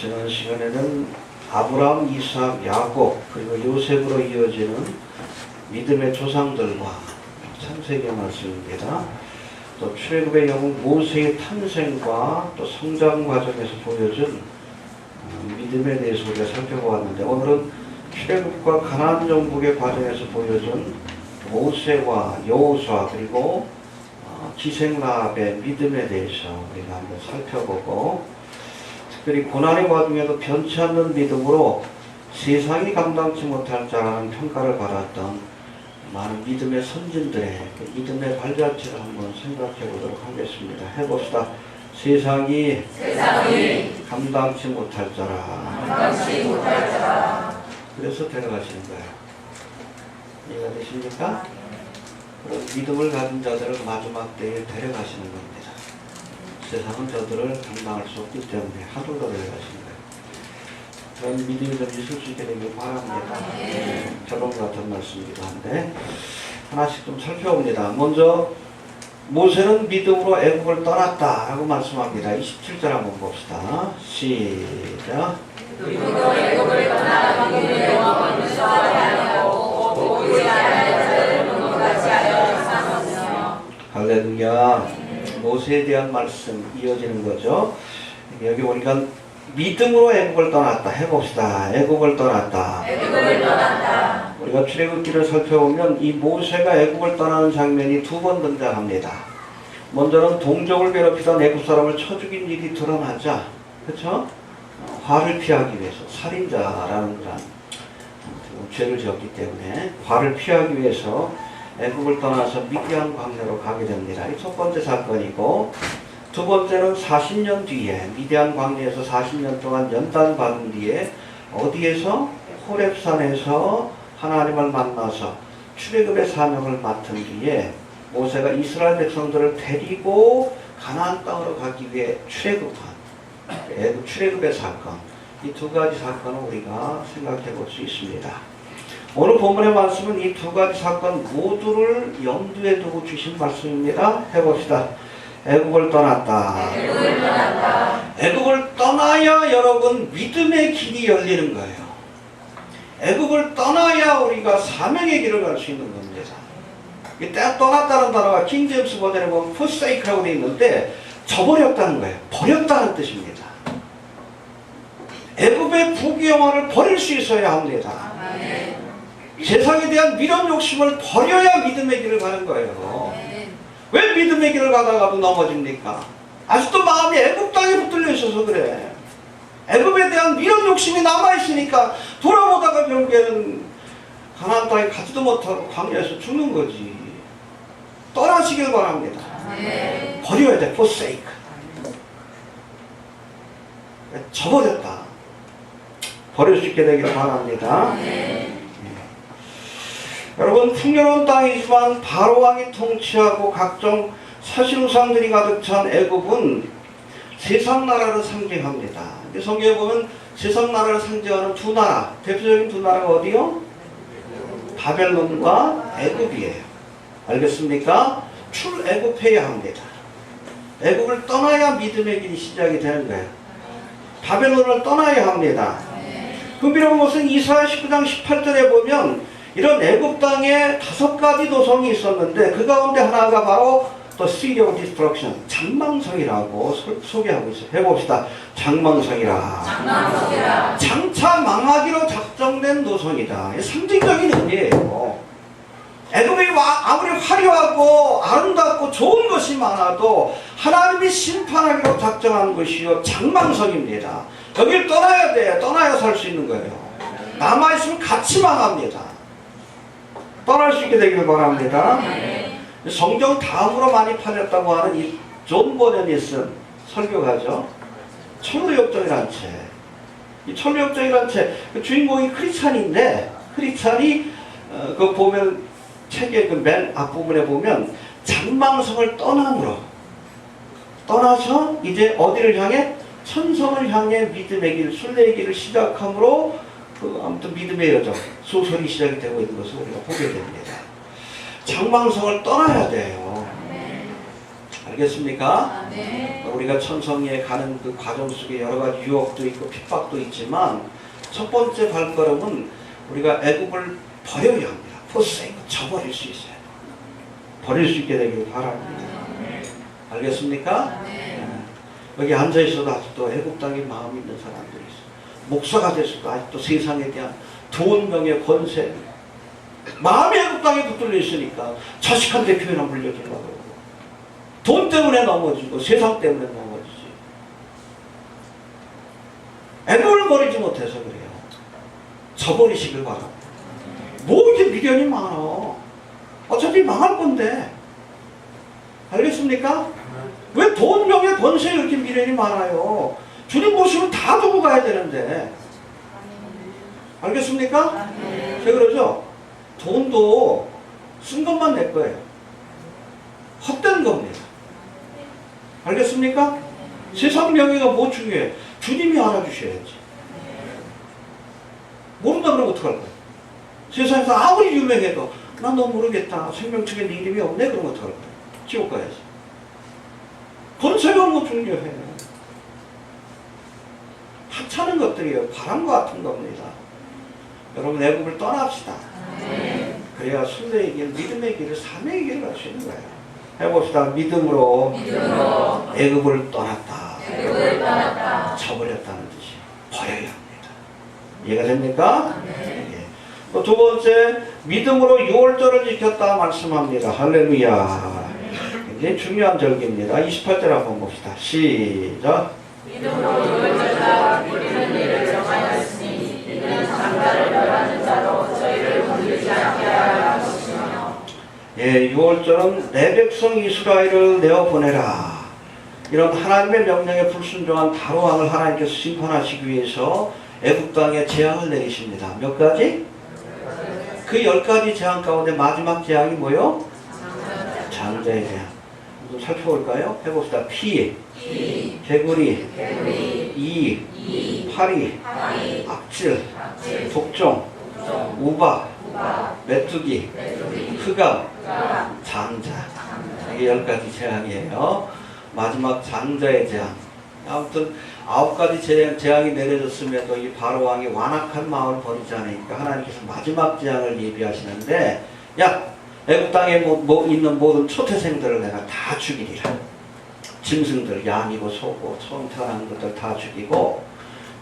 지난 시간에는 아브라함, 이삭, 야곱 그리고 요셉으로 이어지는 믿음의 조상들과 창세기 말씀입니다. 또 출애굽의 영웅 모세의 탄생과 또 성장 과정에서 보여준 믿음에 대해서 우리가 살펴보았는데, 오늘은 출애굽과 가나안 정복의 과정에서 보여준 모세와 여호수아 그리고 기생라합의 믿음에 대해서 우리가 한번 살펴보고, 특별히 고난의 와중에도 변치 않는 믿음으로 세상이 감당치 못할 자라는 평가를 받았던 많은 믿음의 선진들의 믿음의 발자취를 한번 생각해 보도록 하겠습니다. 해봅시다. 세상이 감당치 못할 자라. 그래서 데려가시는 거예요. 이해가 되십니까? 믿음을 가진 자들을 마지막 때에 데려가시는 겁니다. 세상은 저들을 감당할 수 없기 때문에 하늘로 데려가시는 거예요. 그런 믿음이 좀 있을 수 있게 되길 바랍니다. 결론 같은 말씀이기도 한데 하나씩 좀 살펴봅니다. 먼저 모세는 믿음으로 애굽을 떠났다라고 말씀합니다. 27절 한번 봅시다. 시작. 그리고 애굽을 떠나 믿음의 영광을 수하하고 보이지 않을 자를 눈같이 하여 삼았으며. 할렐루야. 모세에 대한 말씀 이어지는 거죠. 여기 보니까 믿음으로 애굽을 떠났다. 해봅시다. 애굽을 떠났다. 우리가 출애굽기를 살펴보면 이 모세가 애굽을 떠나는 장면이 두 번 등장합니다. 먼저는 동족을 괴롭히던 애굽 사람을 쳐 죽인 일이 드러나자, 그렇죠? 화를 피하기 위해서, 살인자라는 그런 죄를 지었기 때문에 화를 피하기 위해서 애굽을 떠나서 미디안 광야로 가게 됩니다. 이 첫 번째 사건이고, 두 번째는 40년 뒤에 미디안 광야에서 40년 동안 연단 받은 뒤에 어디에서? 호렙산에서 하나님을 만나서 출애굽의 사명을 맡은 뒤에 모세가 이스라엘 백성들을 데리고 가나안 땅으로 가기 위해 애굽 출애굽의 사건, 이 두 가지 사건을 우리가 생각해 볼 수 있습니다. 오늘 본문의 말씀은 이 두 가지 사건 모두를 염두에 두고 주신 말씀입니다. 해봅시다. 애굽을 떠났다. 애굽을 떠나야 여러분 믿음의 길이 열리는 거예요. 애굽을 떠나야 우리가 사명의 길을 갈 수 있는 겁니다. 이때 떠났다는 단어가 킹제임스 버전에 보면 forsake라고 되어 있는데 저버렸다는 거예요. 버렸다는 뜻입니다. 애굽의 부귀영화를 버릴 수 있어야 합니다. 세상에 대한 미련 욕심을 버려야 믿음의 길을 가는 거예요. 왜 믿음의 길을 가다가도 넘어집니까? 아직도 마음이 애굽 땅에 붙들려 있어서 그래. 애굽에 대한 미련 욕심이 남아있으니까 돌아보다가 결국에는 가나안 땅에 가지도 못하고 광야에서 죽는 거지. 떠나시길 바랍니다. 버려야 돼. forsake. 저버렸다. 버릴 수 있게 되길 바랍니다. 여러분, 풍요로운 땅이지만 바로왕이 통치하고 각종 사실우상들이 가득 찬 애굽은 세상 나라를 상징합니다. 성경에 보면 세상 나라를 상징하는 두 나라, 대표적인 두 나라가 어디요? 바벨론과 애굽이에요. 알겠습니까? 출애굽해야 합니다. 애굽을 떠나야 믿음의 길이 시작이 되는 거예요. 바벨론을 떠나야 합니다. 흥미로운 것은 이사야 19장 18절에 보면 이런 애굽 땅에 5가지 도성이 있었는데 그 가운데 하나가 바로 The City of Destruction, 장망성이라고 소개하고 있어요. 해봅시다. 장망성이라. 장차 망하기로 작정된 도성이다. 상징적인 의미예요. 애굽이 아무리 화려하고 아름답고 좋은 것이 많아도 하나님이 심판하기로 작정한 것이요 장망성입니다. 여기를 떠나야 돼. 떠나야 살 수 있는 거예요. 남아있으면 같이 망합니다. 떠날 수 있게 되길 바랍니다. 성경 다음으로 많이 팔렸다고 하는 이 존 버년이 쓴 설교가죠. 천루역정이라는 책. 이 천루역정이라는 책, 그 주인공이 크리스찬인데, 크리스찬이 그 보면 책의 그 맨 앞부분에 보면 장망성을 떠나서 이제 어디를 향해? 천성을 향해 믿음의 길, 순례의 길을 시작함으로 아무튼 믿음의 여정, 소설이 시작이 되고 있는 것을 우리가 보게 됩니다. 장망성을 떠나야 돼요. 알겠습니까? 네. 우리가 천성에 가는 그 과정 속에 여러 가지 유혹도 있고 핍박도 있지만 첫 번째 발걸음은 우리가 애굽을 버려야 합니다. 포세이크, 저버릴 수 있어요. 버릴 수 있게 되길 바랍니다. 알겠습니까? 네. 여기 앉아있어도 아직도 애굽 땅에 마음이 있는 사람들이 있어요. 목사가 됐어도 아직도 세상에 대한 돈, 명예, 권세, 마음이 애굽 땅에 붙들려 있으니까 자식한테 표현을 물려주려고 그러고 돈 때문에 넘어지고 세상 때문에 넘어지지. 애굽을 버리지 못해서 그래요. 저버리시길 바랍니다. 뭐 이렇게 미련이 많아. 어차피 망할 건데. 알겠습니까? 왜 돈, 명예, 권세에 이렇게 미련이 많아요? 주님 보시면 다 두고 가야 되는데. 알겠습니까? 제가 그러죠? 돈도 쓴 것만 낼 거예요. 헛된 겁니다. 알겠습니까? 세상 명예가 뭐 중요해? 주님이 알아주셔야지. 모른다 그러면 어떡할 거야? 세상에서 아무리 유명해도 난 너 모르겠다. 생명책에 네 이름이 없네. 그러면 어떡할 거야? 지옥 가야지. 권세가 뭐 중요해. 하찮은 것들이에요. 바람과 같은 겁니다. 여러분 애굽을 떠납시다. 그래야 순례의 길, 믿음의 길을, 삶의 길을 갈 수 있는 거예요. 해봅시다. 믿음으로 애굽을 떠났다. 저버렸다는 뜻이 버려야 합니다. 이해가 됩니까? 네. 또 두 번째, 믿음으로 6월절을 지켰다 말씀합니다. 할렐루야. 굉장히 중요한 절기입니다. 28절 한번 봅시다. 시작. 믿음으로 6월절과 우리는 이를 정하였으니 이는 장가를 멸하는 자로 저희를 건들지 않게 하여 하시며. 예, 6월절은 내 백성 이스라엘을 내어보내라. 이런 하나님의 명령에 불순종한 바로 왕을 하나님께서 심판하시기 위해서 애굽 땅에 재앙을 내리십니다. 몇 가지? 그 10가지 재앙 가운데 마지막 재앙이 뭐요? 장자의 재앙. 한번 살펴볼까요? 해봅시다. 피, 개구리, 이, 파리, 악질, 독종, 우박, 메뚜기, 흑암, 장자. 이게 10가지 재앙이에요. 마지막 장자의 재앙. 아무튼 9가지 재앙이 내려졌음에도 이 바로 왕이 완악한 마음을 버리지 않으니까 하나님께서 마지막 재앙을 예비하시는데, 야, 애굽 땅에 있는 모든 초태생들을 내가 다 죽이리라. 짐승들, 양이고 소고 처음 태어난 것들 다 죽이고,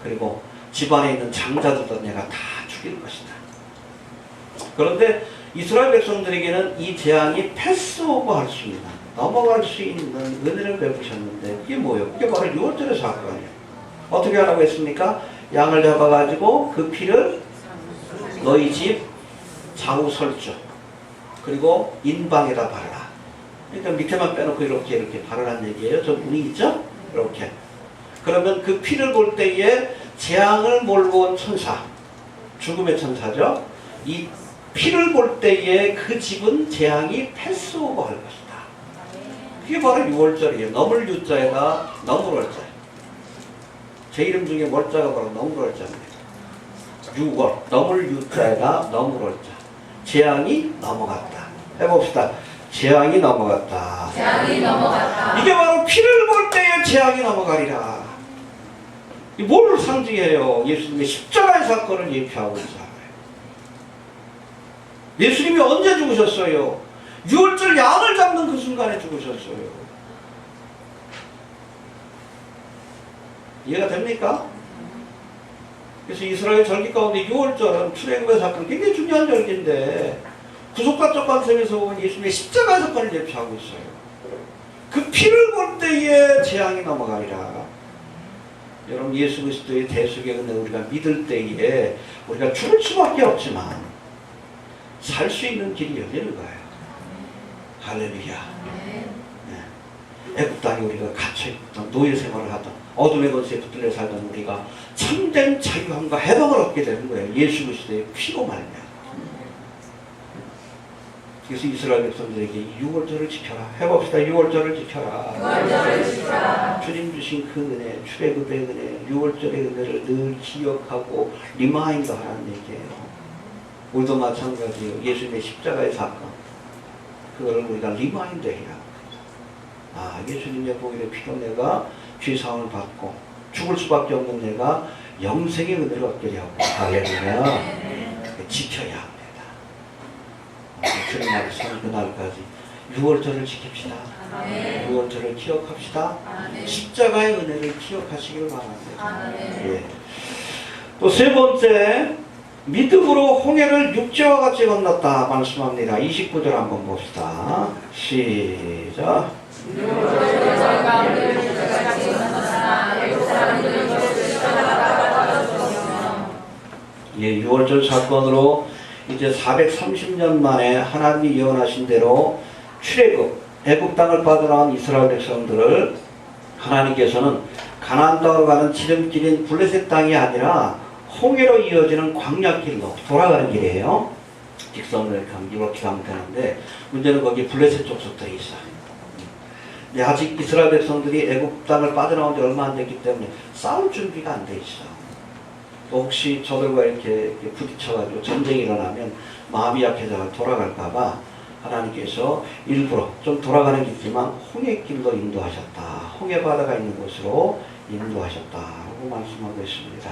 그리고 집안에 있는 장자들도 내가 다 죽일 것이다. 그런데 이스라엘 백성들에게는 이 재앙이 패스오버 할 수 있는, 넘어갈 수 있는 은혜를 베푸셨는데, 이게 뭐예요? 그게 바로 6월절의 사건이에요. 어떻게 하라고 했습니까? 양을 잡아가지고 그 피를 너희 집 좌우 설주, 그리고 인방에다 바르라. 그러니까 밑에만 빼놓고 이렇게 바르라는 얘기예요. 저 문이 있죠? 이렇게. 그러면 그 피를 볼 때에 재앙을 몰고 온 천사, 죽음의 천사죠. 이 피를 볼 때에 그 집은 재앙이 패스오버 할 것이다. 그게 바로 6월절이에요. 넘을 유자에다 넘을 월자. 제 이름 중에 월자가 바로 넘을 월자입니다. 6월, 넘을 유자에다 넘을 월자. 재앙이 넘어갔다. 해봅시다. 재앙이 넘어갔다. 이게 바로 피를 볼 때에 재앙이 넘어가리라. 뭘 상징해요? 예수님의 십자가의 사건을 예표하고 있어요. 예수님이 언제 죽으셨어요? 6월절 양을 잡는 그 순간에 죽으셨어요. 이해가 됩니까? 그래서 이스라엘 절기 가운데 6월절은 출애굽의 사건 굉장히 중요한 절기인데 구속가적 관점에서 보면 예수님의 십자가의 사건을 예표하고 있어요. 그 피를 볼 때에 재앙이 넘어가리라. 여러분, 예수 그리스도의 대속의 은혜 우리가 믿을 때에 우리가 죽을 수밖에 없지만 살 수 있는 길이 열리는 거예요. 할렐루야. 네. 애굽 땅에 우리가 갇혀있던 노예 생활을 하던 어둠의 권세에 붙들려 살던 우리가 참된 자유함과 해방을 얻게 되는 거예요. 예수 그리스도의 피로 말미암아. 그래서 이스라엘 백성들에게 6월절을 지켜라. 해봅시다. 6월절을 지켜라. 주님 주신 그 은혜, 출애굽의 은혜, 6월절의 은혜를 늘 기억하고 리마인드 하라는 얘기예요. 우리도 마찬가지예요. 예수님의 십자가의 사건, 그걸 우리가 리마인드 해야 합니다. 아, 예수님의 보혈의 피로 내가 죄사함을 받고 죽을 수밖에 없는 내가 영생의 은혜를 얻게 되었고, 할렐루야. 지켜야 합니다. 주님 앞에서 그날까지 6월절을 지킵시다. 6월절을 기억합시다. 십자가의 은혜를 기억하시길 바랍니다. 예. 또 세 번째, 믿음으로 홍해를 육지와 같이 건넜다 말씀합니다. 29절 한번 봅시다. 시작. 예, 6월절 사건으로 이제 430년 만에 하나님이 예언하신 대로 출애굽, 애굽 땅을 빠져나온 이스라엘 백성들을 하나님께서는 가나안 땅으로 가는 지름길인 블레셋 땅이 아니라 홍해로 이어지는 광야길로 돌아가는 길이에요. 직선을 이렇게 가면 되는데 문제는 거기 블레셋 족속들이 있어요. 근데 아직 이스라엘 백성들이 애굽 땅을 빠져나온 지 얼마 안 됐기 때문에 싸울 준비가 안 돼 있어. 또 혹시 저들과 이렇게 부딪혀가지고 전쟁이 일어나면 마음이 약해져 돌아갈까봐 하나님께서 일부러 좀 돌아가는 길이지만 홍해길로 인도하셨다. 홍해바다가 있는 곳으로 인도하셨다고 말씀하고 있습니다.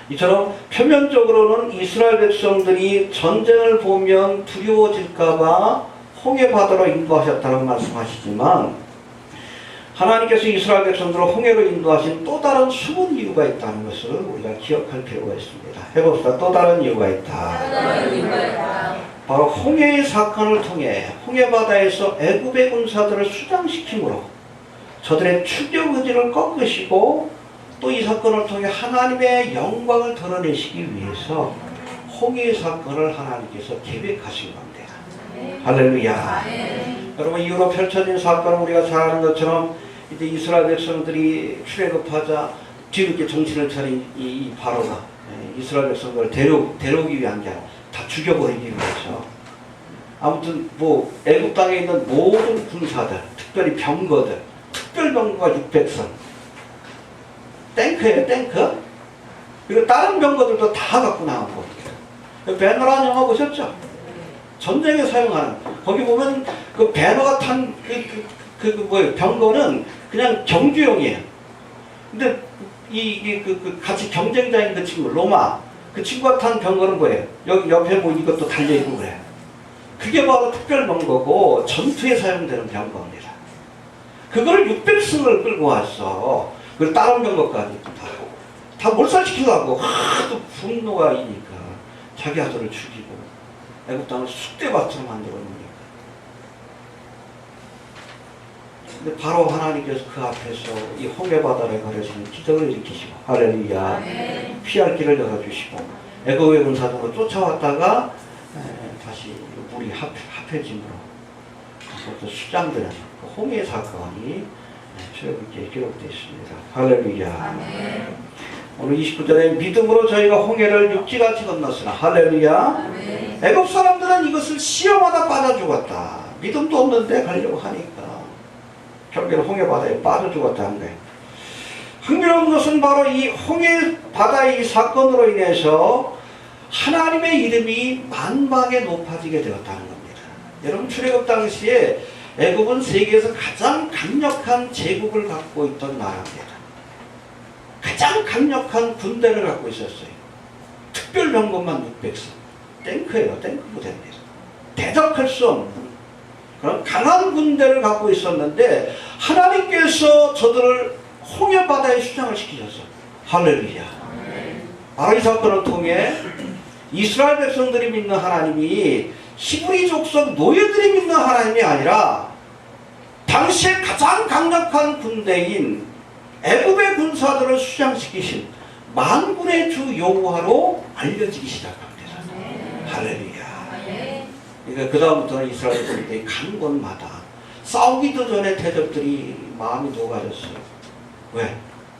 이처럼 표면적으로는 이스라엘 백성들이 전쟁을 보면 두려워질까봐 홍해바다로 인도하셨다는 말씀하시지만 하나님께서 이스라엘 백성들을 홍해로 인도하신 또 다른 숨은 이유가 있다는 것을 우리가 기억할 필요가 있습니다. 해봅시다. 또 다른 이유가 있다. 바로 홍해의 사건을 통해 홍해바다에서 애굽의 군사들을 수장시킴으로 저들의 추격 의지를 꺾으시고 또 이 사건을 통해 하나님의 영광을 드러내시기 위해서 홍해의 사건을 하나님께서 계획하신 겁니다. 할렐루야. 여러분, 이후로 펼쳐진 사건은 우리가 잘 아는 것처럼 이제 이스라엘 백성들이 출애굽하자 뒤늦게 정신을 차린 이 바로가 이스라엘 백성들을 데려오기 위한 게 아니라 다 죽여버리기 위해서, 아무튼 뭐 애굽 땅에 있는 모든 군사들, 특별히 병거들, 특별병거가 600선, 탱크예요, 탱크. 그리고 다른 병거들도 다 갖고 나온 거예요. 배너라는 영화 보셨죠? 전쟁에 사용하는, 거기 보면 그 배너가 탄 병거는 그냥 경주용이에요. 근데 같이 경쟁자인 그 친구, 로마, 그 친구가 탄 병거는 뭐예요? 여기 옆에 뭐 이것도 달려있고 그래요. 그게 바로 특별병거고 전투에 사용되는 병거입니다. 그걸 600승을 끌고 왔어. 그리고 다른 병거까지 다 몰살시키려고 하도 분노가 이니까 자기 아들을 죽이고 애굽 땅을 쑥대밭으로 만들어 놓으니까. 근데 바로 하나님께서 그 앞에서 이 홍해바다를 가르치는 기적을 일으키시고, 할렐루야, 피할 길을 열어주시고 애굽의 군사들로 쫓아왔다가 다시 물이 합해짐으로 또 수장되는 그 홍해 사건이 출애굽기에 기록되어 있습니다. 할렐루야. 오늘 29절에 믿음으로 저희가 홍해를 육지같이 건넜으나, 할렐루야. 애굽 사람들은 이것을 시험하다 빠져 죽었다. 믿음도 없는데 가려고 하니까 결국에는 홍해바다에 빠져 죽었다는 거예요. 흥미로운 것은 바로 이 홍해바다의 이 사건으로 인해서 하나님의 이름이 만방에 높아지게 되었다는 겁니다. 여러분, 출애굽 당시에 애굽은 세계에서 가장 강력한 제국을 갖고 있던 나라입니다. 가장 강력한 군대를 갖고 있었어요. 특별병건만 600선. 탱크예요. 탱크 부대입니다. 대적할 수 없는 그런 강한 군대를 갖고 있었는데 하나님께서 저들을 홍해바다에 수장을 시키셨어요. 할렐루야. 바로 이 사건을 통해 이스라엘 백성들이 믿는 하나님이 히브리 족속 노예들이 믿는 하나님이 아니라 당시에 가장 강력한 군대인 애굽의 군사들을 수장시키신 만군의 주 여호와로 알려지기 시작합니다. 할렐루야. 그러니까 그 다음부터는 이스라엘 백성들이 간 곳마다 싸우기도 전에 대적들이 마음이 녹아졌어요. 왜?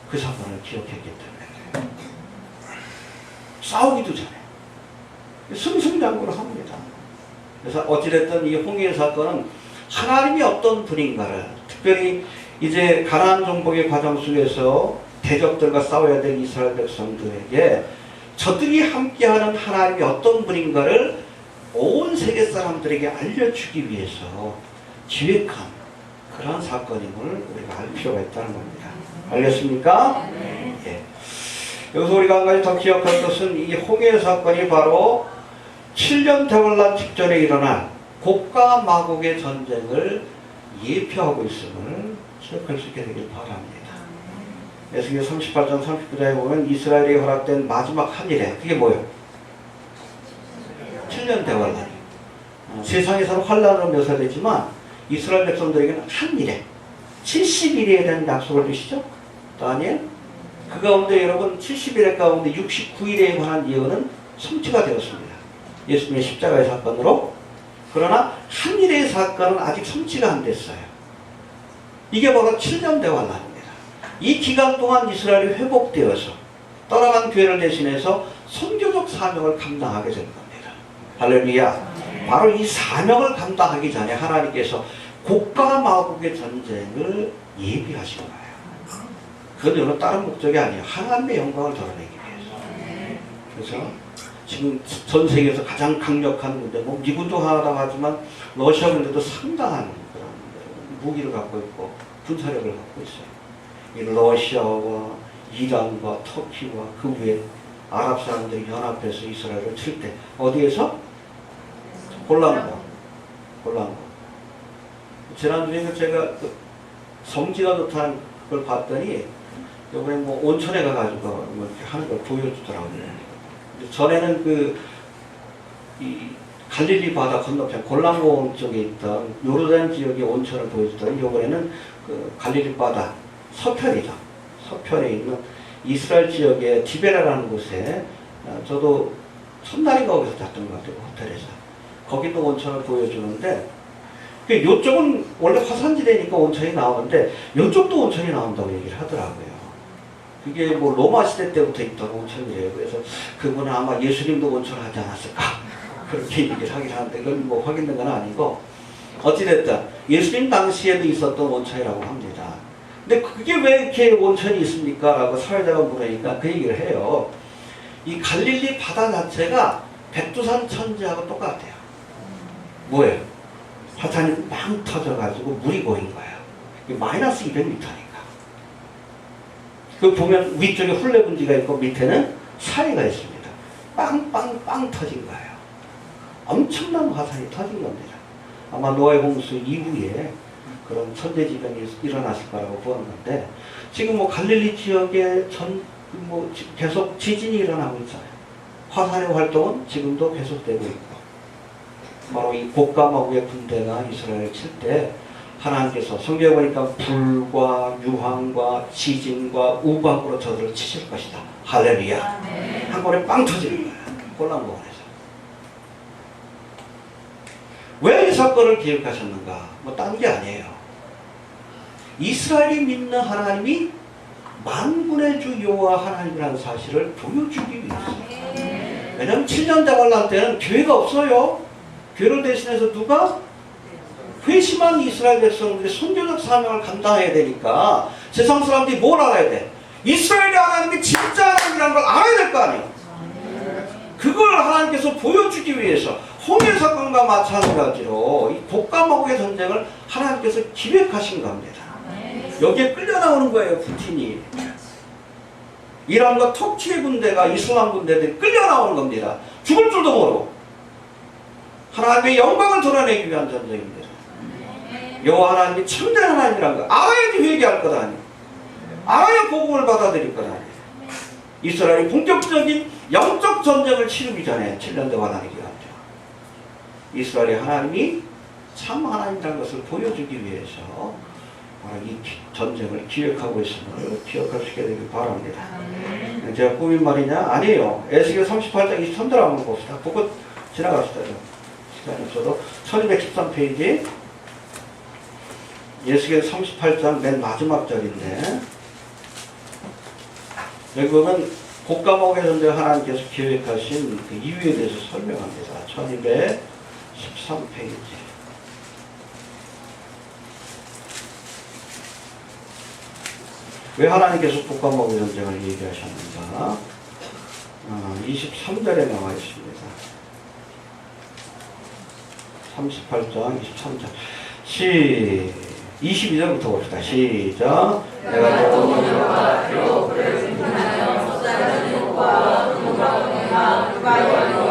그 사건을 기억했기 때문에. 싸우기도 전에 승승장구를 합니다. 그래서 어찌됐든 이 홍해 사건은 하나님이 어떤 분인가를, 특별히 이제 가나안 정복의 과정 속에서 대적들과 싸워야 될 이스라엘 백성들에게 저들이 함께하는 하나님이 어떤 분인가를 온 세계 사람들에게 알려주기 위해서 기획한 그런 사건임을 우리가 알 필요가 있다는 겁니다. 알겠습니까? 예. 여기서 우리가 한 가지 더 기억할 것은 이 홍해 사건이 바로 7년 대환란 직전에 일어난 곡과 마곡의 전쟁을 예표하고 있음을 기억할 수 있게 되길 바랍니다. 에스겔 38장 39절에 보면 이스라엘이 허락된 마지막 한 일에 그게 뭐예요? 7년 대환란. 세상에서는 환란으로 묘사되지만 이스라엘 백성들에게는 한 일에 70일에 대한 약속을 주시죠. 다니엘. 그 가운데 여러분 70일의 가운데 69일에 관한 예언은 성취가 되었습니다. 예수님의 십자가의 사건으로. 그러나 한 일의 사건은 아직 성취가 안 됐어요. 이게 바로 7년 대환란입니다. 이 기간 동안 이스라엘이 회복되어서 떠나간 교회를 대신해서 선교적 사명을 감당하게 될 겁니다. 할렐루야. 바로 이 사명을 감당하기 전에 하나님께서 곡과 마곡의 전쟁을 예비하신 거예요. 그건 다른 목적이 아니에요. 하나님의 영광을 드러내기 위해서. 그래서 지금 전 세계에서 가장 강력한 군대, 뭐 미군도 하나라고 하지만 러시아 군대도 상당한 그런 무기를 갖고 있고 군사력을 갖고 있어요. 이 러시아와 이란과 터키와 그 외 아랍 사람들이 연합해서 이스라엘을 칠 때 어디에서? 골란고. 지난주에 제가 성지가 좋다는 걸 봤더니 이번에 뭐 온천에 가가지고 뭐 이렇게 하는 걸 보여주더라고요. 전에는 이 갈릴리 바다 건너편 골란고 쪽에 있던 요르단 지역의 온천을 보여주더니 이번에는 그 갈릴리 바다 서편이죠. 서편에 있는 이스라엘 지역의 디베라라는 곳에 저도 첫날인가 거기서 잤던 것 같아요. 호텔에서. 거기도 온천을 보여주는데 이쪽은 원래 화산지대니까 온천이 나오는데 이쪽도 온천이 나온다고 얘기를 하더라고요. 그게 뭐 로마 시대 때부터 있던 온천이래요. 그래서 그분은 아마 예수님도 온천하지 않았을까 그렇게 얘기를 하긴 하는데 그건 뭐 확인된 건 아니고 어찌됐든 예수님 당시에도 있었던 온천이라고 합니다. 근데 그게 왜 이렇게 온천이 있습니까? 라고 사회자가 물으니까 그 얘기를 해요. 이 갈릴리 바다 자체가 백두산 천지하고 똑같아요. 뭐예요? 화산이 빵 터져가지고 물이 고인 거예요. 마이너스 200m니까. 그 보면 위쪽에 흘레분지가 있고 밑에는 사이가 있습니다. 빵빵빵 터진 거예요. 엄청난 화산이 터진 겁니다. 아마 노아의 홍수 이후에 그런 천대지변이 일어났을 거라고 보는 건데 지금 뭐 갈릴리 지역에 계속 지진이 일어나고 있잖아요. 화산의 활동은 지금도 계속되고 있고 바로 이 곡과 마곡의 군대가 이스라엘을 칠 때 하나님께서 성경에 보니까 불과 유황과 지진과 우박으로 저들을 치실 것이다. 할렐루야. 네. 한 번에 빵 터지는 거예요. 골란고원에서. 왜 이 사건을 기획하셨는가? 뭐 딴 게 아니에요. 이스라엘이 믿는 하나님이 만군의 주 여호와 하나님이라는 사실을 보여주기 위해서. 왜냐하면 7년 대환란 때는 교회가 없어요. 교회를 대신해서 누가? 회심한 이스라엘 백성들이 선교적 사명을 감당해야 되니까 세상 사람들이 뭘 알아야 돼? 이스라엘의 하나님이 진짜 하나님이라는 걸 알아야 될 거 아니에요. 그걸 하나님께서 보여주기 위해서 홍해 사건과 마찬가지로 이 곡과 마곡의 전쟁을 하나님께서 기획하신 겁니다. 여기에 끌려 나오는 거예요. 푸틴이. 이란과 터키의 군대가 이슬람 군대들이 끌려 나오는 겁니다. 죽을 줄도 모르고 하나님의 영광을 드러내기 위한 전쟁입니다. 여호와 하나님이 참된 하나님이라는 거 알아야지 회개할 것 아니에요. 알아야 복음을 받아들일 것 아니에요. 이스라엘이 본격적인 영적 전쟁을 치르기 전에 7년 대환란이 기간이죠. 이스라엘의 하나님이 참 하나님이라는 것을 보여주기 위해서 이 전쟁을 기획하고 있음을 기억할 수 있게 되길 바랍니다. 제가 꾸민 말이냐? 아니에요. 에스겔 38장 23절 한번 봅시다. 그거 지나갑시다. 시간이 없어도 1213페이지 에스겔 38장 맨 마지막 절인데 여기 보면 곡과 마곡의 전쟁을 하나님께서 기획하신 그 이유에 대해서 설명합니다. 1213페이지 왜 하나님께서 곡과 마곡의 전쟁을 얘기하셨는가? 23절에 나와 있습니다. 38장 23절 22절부터 봅시다. 시작. 내가 여호와와 또 그를 생각하여 쏟아진 욕과 누가 보내나 누가 여호와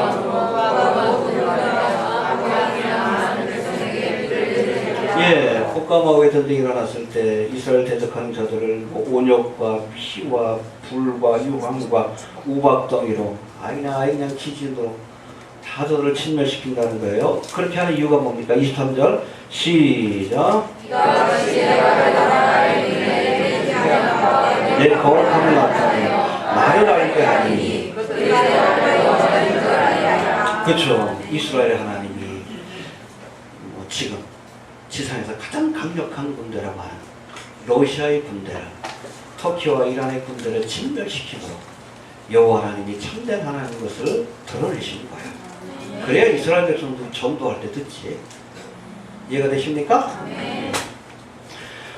예, 꽃가마오의 전쟁이 일어났을 때 이스라엘 대적하는 자들을 뭐 온역과 피와 불과 유황과 우박덩이로 그냥 지진으로 다 저들을 침멸시킨다는 거예요. 그렇게 하는 이유가 뭡니까? 23절 시작. 내 거룩함을 나타내 나를 알게 하니. 그렇죠. 이스라엘의 하나님이 지금 지상에서 가장 강력한 군대라고 하는 러시아의 군대를, 터키와 이란의 군대를 침멸시키도록 여호와 하나님이 참된 하나님인 것을 드러내시는 거예요. 그래야 이스라엘 백성들이 전도할 때 듣지. 이해가 되십니까?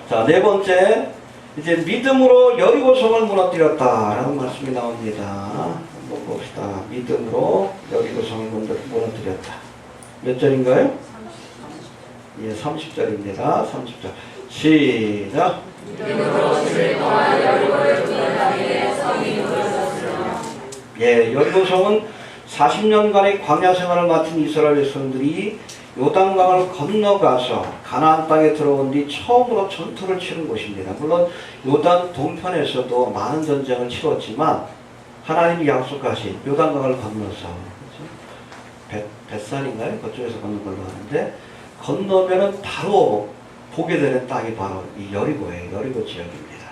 자, 네 번째, 이제 믿음으로 여리고성을 무너뜨렸다라는 말씀이 나옵니다. 한번 봅시다. 믿음으로 여리고성을 무너뜨렸다. 몇 절인가요? 예, 30절입니다. 30절. 시작. 예, 여리고성은 40년간의 광야 생활을 마친 이스라엘 백성들이 요단강을 건너가서 가나안 땅에 들어온 뒤 처음으로 전투를 치른 곳입니다. 물론 요단 동편에서도 많은 전쟁을 치렀지만 하나님이 약속하신 요단강을 건너서 벳산인가요? 그쪽에서 건넌 걸로 하는데 건너면은 바로 보게 되는 땅이 바로 이 여리고예요. 여리고 지역입니다.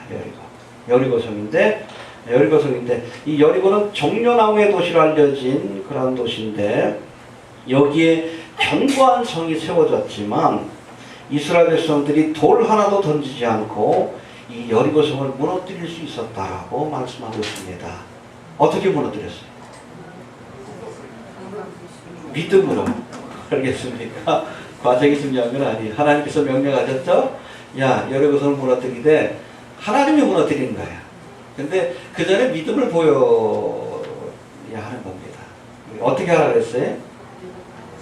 여리고성인데 이 여리고는 종려나무의 도시로 알려진 그런 도시인데 여기에 견고한 성이 세워졌지만 이스라엘 백성들이 돌 하나도 던지지 않고 이 여리고성을 무너뜨릴 수 있었다라고 말씀하고 있습니다. 어떻게 무너뜨렸어요? 믿음으로. 알겠습니까? 과정이 중요한 건 아니에요. 하나님께서 명령하셨죠? 야, 여리고성을 무너뜨리되 하나님이 무너뜨리는 거야. 근데 그 전에 믿음을 보여야 하는 겁니다. 어떻게 하라 그랬어요?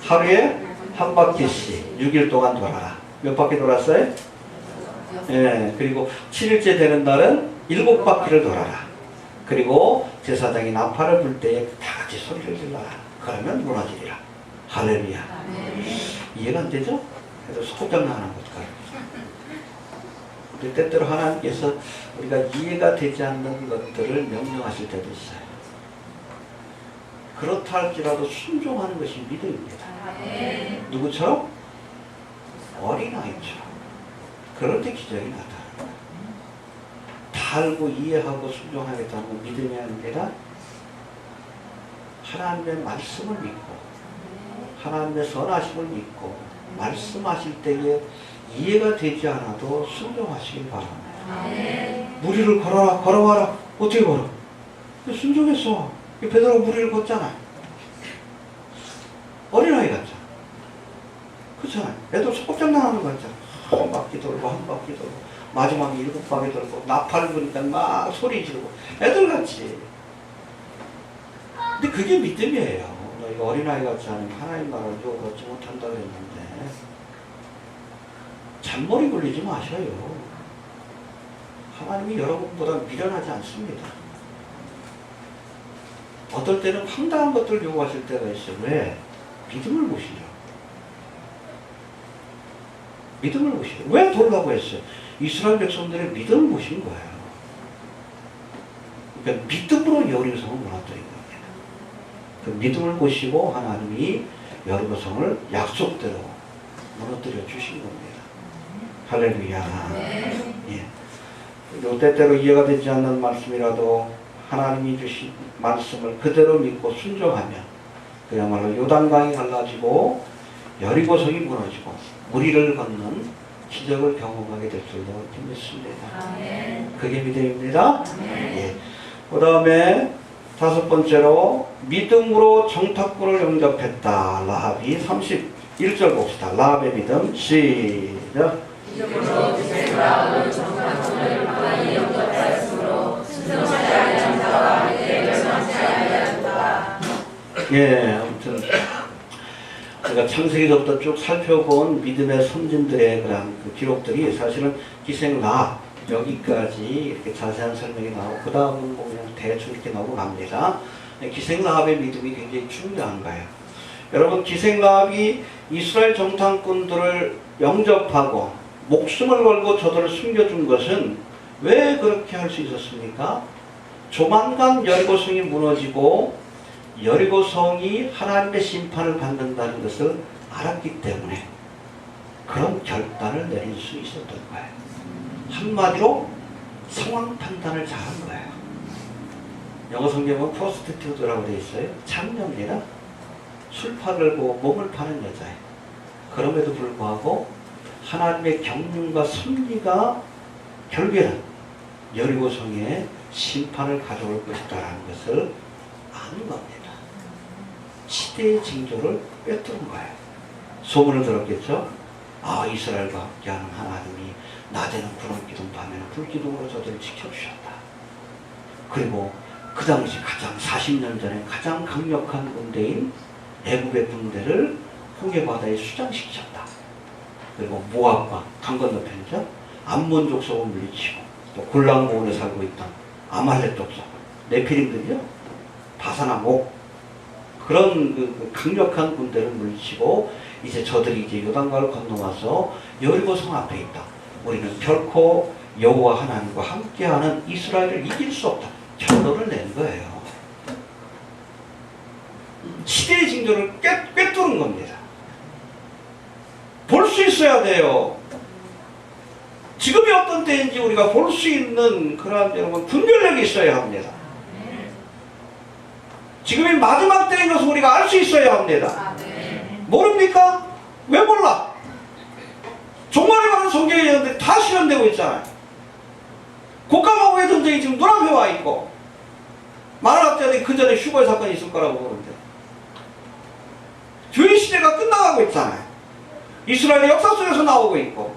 하루에 한 바퀴씩 6일 동안 돌아라. 몇 바퀴 돌았어요? 예, 그리고 7일째 되는 날은 7바퀴를 돌아라. 그리고 제사장이 나팔을 불 때에 다 같이 소리를 질러라. 그러면 무너지리라. 할렐루야. 이해가 안 되죠? 그래서 소장난하는 것 같아요. 근데 때때로 하나님께서 우리가 이해가 되지 않는 것들을 명령하실 때도 있어요. 그렇다 할지라도 순종하는 것이 믿음입니다. 누구처럼? 어린아이처럼. 그럴 때 기적이 나타납니다. 다 알고 이해하고 순종하겠다는 건 믿음이 아닙니다. 하나님의 말씀을 믿고 하나님의 선하심을 믿고 말씀하실 때에 이해가 되지 않아도 순종하시길 바랍니다. 무리를 걸어와라. 어떻게 걸어? 순종했어. 베드로가 무리를 걷잖아요. 어린아이 같잖아. 그렇잖아요. 애들 소꿉장난하는 거 같잖아. 한 바퀴 돌고 한 바퀴 돌고 마지막에 7바퀴 돌고 나팔 부니까 막 소리 지르고 애들같이. 근데 그게 믿음이에요. 너희가 어린아이 같지 않으면 하나님 나라를 걷지 못한다 그랬는데 잔머리 굴리지 마셔요. 하나님이 여러분보다 미련하지 않습니다. 어떨 때는 황당한 것들을 요구하실 때가 있어요. 왜? 믿음을 보시죠. 믿음을 보시죠. 왜 돌라고 했어요? 이스라엘 백성들의 믿음을 보신 거예요. 그러니까 믿음으로 여리고성을 무너뜨린 겁니다. 그 믿음을 보시고 하나님이 여리고성을 약속대로 무너뜨려 주신 겁니다. 할렐루야. 예. 그리고 때때로 이해가 되지 않는 말씀이라도 하나님이 주신 말씀을 그대로 믿고 순종하면 그야말로 요단강이 갈라지고 여리고성이 무너지고 무리를 걷는 기적을 경험하게 될 줄로 믿습니다. 그게 믿음입니다. 예. 그 다음에 5번째로 믿음으로 정탐꾼을 영접했다. 라합이 31절 봅시다. 라합의 믿음 시작. 믿음으로 라합은 정탐꾼을 많이 영접하였으므로 순종하지 아니한 자와 함께 멸망치 아니하였다. 예, 아무튼 그러니까 창세기부터 쭉 살펴본 믿음의 선진들의 그런 그 기록들이 사실은 기생라 여기까지 이렇게 자세한 설명이 나오고 그 다음은 뭐 그냥 대충 이렇게 넘어갑니다. 기생라합의 믿음이 굉장히 중요한 거예요. 여러분 기생라합이 이스라엘 정탐꾼들을 영접하고 목숨을 걸고 저들을 숨겨준 것은 왜 그렇게 할 수 있었습니까? 조만간 여리고성이 무너지고 여리고성이 하나님의 심판을 받는다는 것을 알았기 때문에 그런 결단을 내릴 수 있었던 거예요. 한마디로 상황 판단을 잘한 거예요. 영어 성경은 프로스티튜트라고 되어 있어요. 창녀입니다. 술 팔고 몸을 파는 여자예요. 그럼에도 불구하고 하나님의 경륜과 섭리가 결국에는 여리고성에 심판을 가져올 것이다라는 것을 아는 겁니다. 시대의 징조를 꿰뚫은 거예요. 소문을 들었겠죠? 아, 이스라엘과 함께하는 하나님이 낮에는 구름기둥, 밤에는 불기둥으로 저들을 지켜주셨다. 그리고 그 당시 가장 40년 전에 가장 강력한 군대인 애굽의 군대를 홍해바다에 수장시켰다. 그리고 모압과 강 건너편이죠. 암몬 족속을 물리치고 또 골락모원에 살고 있던 아말렉 족속, 네피림들이요. 바사나 목 그런 그 강력한 군대를 물리치고 이제 저들이 이제 요단강을 건너와서 여리고성 앞에 있다. 우리는 결코 여호와 하나님과 함께하는 이스라엘을 이길 수 없다. 결론을 낸 거예요. 시대의 징조를 꿰뚫은 겁니다. 볼 수 있어야 돼요. 지금이 어떤 때인지 우리가 볼 수 있는 그러한 여러분 분별력이 있어야 합니다. 지금이 마지막 때인 것을 우리가 알 수 있어야 합니다. 모릅니까? 왜 몰라? 종말에 관한 성경의 예언들이 다 실현되고 있잖아요. 곡감하고의 전쟁이 지금 눈앞에 와 있고 많은 학자들이 그 전에 휴거의 사건이 있을 거라고 보는데 주의 시대가 끝나가고 있잖아요. 이스라엘의 역사 속에서 나오고 있고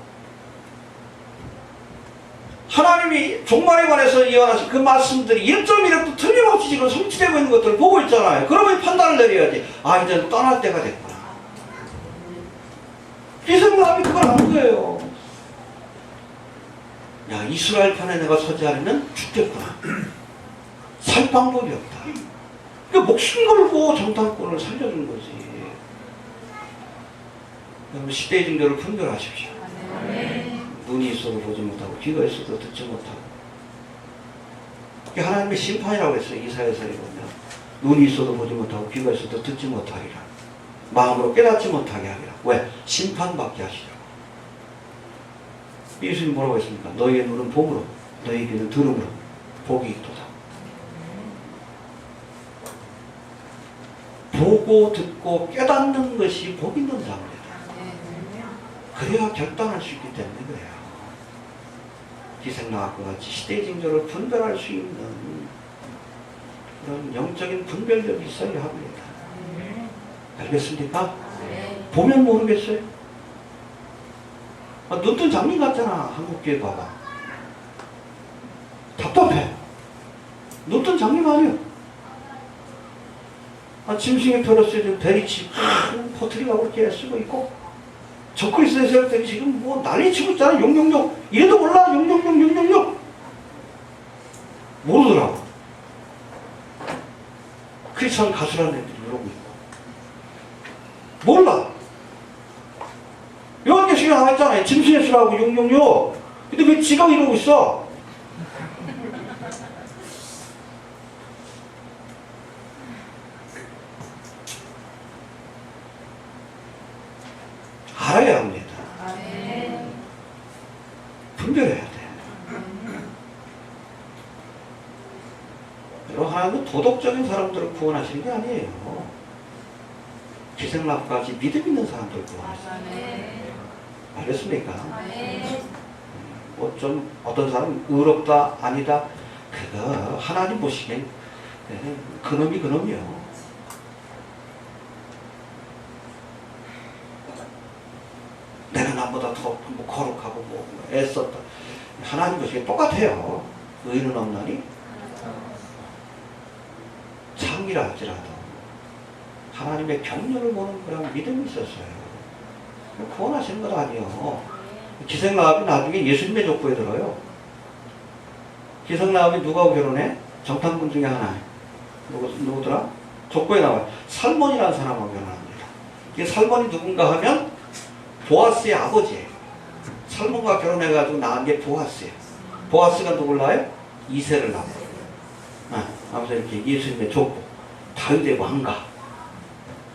하나님이 종말에 관해서 예언하신 그 말씀들이 1.1획도 틀림없이 지금 성취되고 있는 것들을 보고 있잖아요. 그러면 판단을 내려야지. 아, 이제 떠날 때가 됐구나. 기생람이 그걸 아는 거예요. 야, 이스라엘 편에 내가 서지 않으면 죽겠구나. 살 방법이 없다. 그러니까 목숨 걸고 정탐꾼을 살려준 거지. 여러분 시대의 징조를 분별하십시오. 눈이 있어도 보지 못하고 귀가 있어도 듣지 못하고 이게 하나님의 심판이라고 했어요. 이사야서에 보면 눈이 있어도 보지 못하고 귀가 있어도 듣지 못하리라. 마음으로 깨닫지 못하게 하리라. 왜? 심판받게 하시려고. 예수님 뭐라고 했습니까? 너희의 눈은 봄으로 너희 귀는 들음으로 복이 있도다. 보고 듣고 깨닫는 것이 복 있는 자입니다. 그래야 결단할 수 있기 때문에 그래요. 기생나합과 같이 시대의 징조를 분별할 수 있는 그런 영적인 분별력이 있어야 합니다. 알겠습니까? 보면 모르겠어요? 아, 눈뜬 장님 같잖아. 한국교회 봐봐. 답답해. 눈뜬 장님 아니요. 아, 짐승의 페러스에 대리치 퍼트리가 그렇게 쓰고 있고 저 크리스천들이 지금 뭐 난리 치고 있잖아. 용용용. 이래도 몰라. 용용용. 모르더라고. 크리스천 가수라는 애들이 이러고 있고. 몰라. 요한계시록에 나와 있잖아요. 짐승의 수라고 용용용. 근데 왜 지가 이러고 있어? 알아야 합니다. 분별해야 돼. 여러분 하나님은 도덕적인 사람들을 구원하시는 게 아니에요. 기생납까지 믿음 있는 사람들을 구원하시는. 알겠습니까? 뭐 좀 어떤 사람은 의롭다 아니다 그거 하나님 보시기엔 그놈이 그놈이요. 내가 나보다 더 뭐 거룩하고 뭐 애썼다. 하나님 보시기에 똑같아요. 의는 없나니? 창이라 할지라도 하나님의 경륜을 보는 그런 믿음이 있었어요. 구원하시는 것 아니에요. 기생라합이 나중에 예수님의 족보에 들어요. 기생라합이 누구하고 결혼해? 정탐꾼 중에 하나. 누구더라? 족보에 나와요. 살몬이라는 사람하고 결혼합니다. 이게 살몬이 누군가 하면 보아스의 아버지예요. 살몬과 결혼해가지고 낳은 게 보아스예요. 보아스가 누굴 낳아요? 이세를 낳아요. 아무튼 이렇게 예수님의 족보, 다윗의 왕가.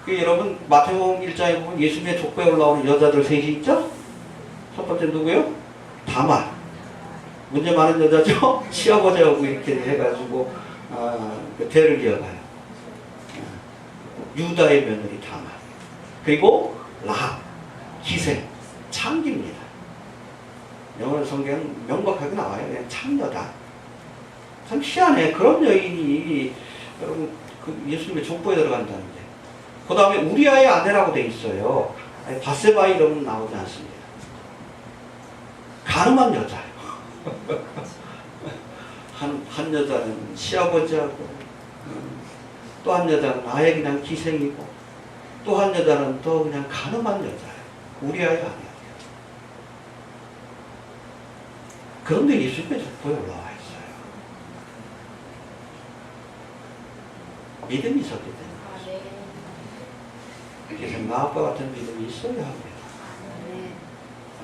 여러분 마태복음 1장에 보면 예수님의 족보에 올라오는 여자들 셋이 있죠? 첫 번째 누구요? 다말. 문제 많은 여자죠? 시아버지하고 이렇게 해가지고 그 대를 이어가요. 유다의 며느리 다말. 그리고 라합, 기생, 창기입니다. 영어 성경은 명백하게 나와요. 그냥 창녀다. 참 희한해. 그런 여인이 여러분 그 예수님의 족보에 들어간다는데. 그 다음에 우리아의 아내라고 돼 있어요. 바세바 이름은 나오지 않습니다. 가늠한 여자예요. 한 여자는 시아버지하고, 또 한 여자는 아예 그냥 기생이고, 또 한 여자는 더 그냥 가늠한 여자예요. 우리아의 아내예요. 그런데 예수님의 족보에 올라와 있어요. 믿음이 있었기 때문에. 기생라합과 같은 믿음이 있어야 합니다.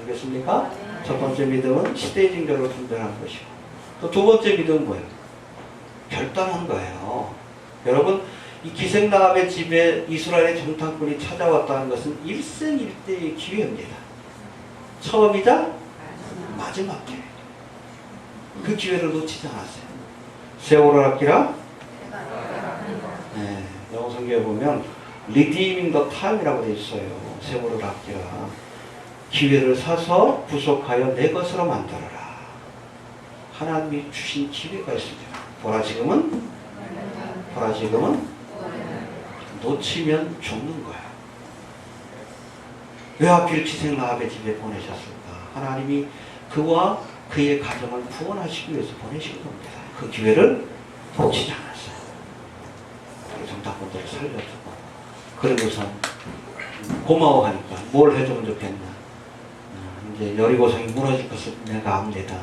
알겠습니까? 첫 번째 믿음은 시대의 징조로 분별하는 것이고, 또 두 번째 믿음은 뭐예요? 결단한 거예요. 여러분, 이 기생라합의 집에 이스라엘의 정탐꾼이 찾아왔다는 것은 일생일대의 기회입니다. 처음이자 마지막 기회. 그 기회를 놓치지 않았어요. 세월을 아끼라? 네, 영어 성경에 보면 redeeming the time이라고 되어 있어요. 세월을 아끼라. 기회를 사서 구속하여 내 것으로 만들어라. 하나님이 주신 기회가 있습니다. 보라 지금은 놓치면 죽는 거야. 왜 하필 기생라합의 집에 보내셨을까? 하나님이 그와 그의 가정을 구원하시기 위해서 보내신 겁니다. 그 기회를 놓치지 않았어요. 정탐꾼들을 살려주고, 그러고서 고마워하니까 뭘 해주면 좋겠나? 이제 여리고성이 무너질 것을 내가 압니다.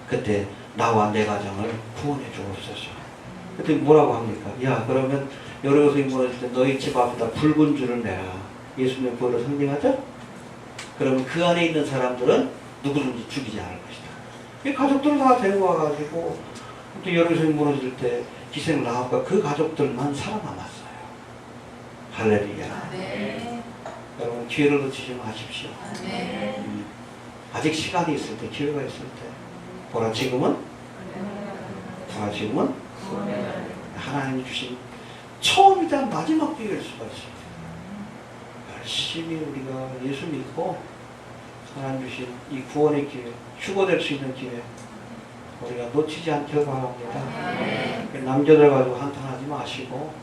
그때 나와 내 가정을 구원해 주옵소서. 그때 뭐라고 합니까? 야, 그러면 여리고성이 무너질 때 너희 집 앞에다 붉은 줄을 내라. 예수님의 부활을 상징하죠? 그러면 그 안에 있는 사람들은 누구든지 죽이지 않을 것이다. 이 가족들을 다 데리고 와가지고 또 여리고성이 무너질 때 기생라합과 그 가족들만 살아남았어요. 할렐루야. 여러분 기회를 놓치지 마십시오. 아직 시간이 있을 때, 기회가 있을 때, 보라 지금은 하나님이 주신 처음이자 마지막 기회일 수가 있습니다. 열심히 우리가 예수 믿고 하나님 주신 이 구원의 기회, 휴거될 수 있는 기회 우리가 놓치지 않기를 바랍니다. 남자들 가지고 한탄하지 마시고,